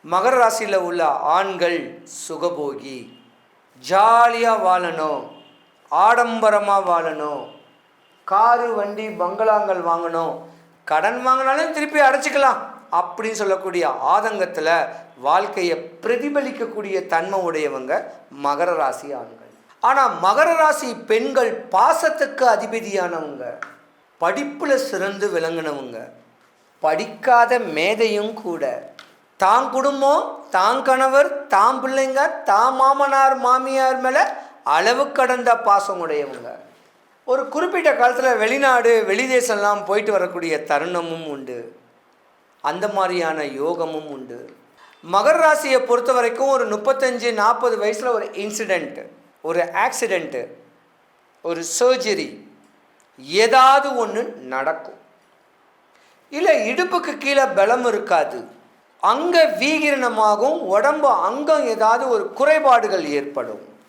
மகர ராசியில் உள்ள ஆண்கள் சுகபோகி, ஜாலியாக வாழணும், ஆடம்பரமாக வாழணும், காரு வண்டி பங்களாங்கள் வாங்கணும், கடன் வாங்கினாலும் திருப்பி அடைச்சிக்கலாம் அப்படின்னு சொல்லக்கூடிய ஆதங்கத்தில் வாழ்க்கையை பிரதிபலிக்கக்கூடிய தன்மை உடையவங்க மகர ராசி ஆண்கள். ஆனால் மகர ராசி பெண்கள் பாசத்துக்கு அதிபதியானவங்க, படிப்பில் சிறந்து விளங்கினவங்க, படிக்காத மேதையும் கூட. தான் குடும்பம், தான் கணவர், தான் பிள்ளைங்க, தான் மாமனார் மாமியார் மேலே அளவு கடந்த பாசம் உடையவங்க. ஒரு குறிப்பிட்ட காலத்தில் வெளிநாடு வெளிதேசம்லாம் போயிட்டு வரக்கூடிய தருணமும் உண்டு. அந்த மாதிரியான யோகமும் உண்டு. மகர ராசியை பொறுத்த வரைக்கும் ஒரு 35-40 வயசில் ஒரு இன்சிடெண்ட்டு, ஒரு ஆக்சிடெண்ட்டு, ஒரு சர்ஜரி ஏதாவது ஒன்று நடக்கும். இல்லை இடுப்புக்கு கீழே பலம் இருக்காது, அங்கே வீகிரணமாகும், உடம்பு அங்கம் ஏதாவது ஒரு குறைபாடுகள் ஏற்படும்.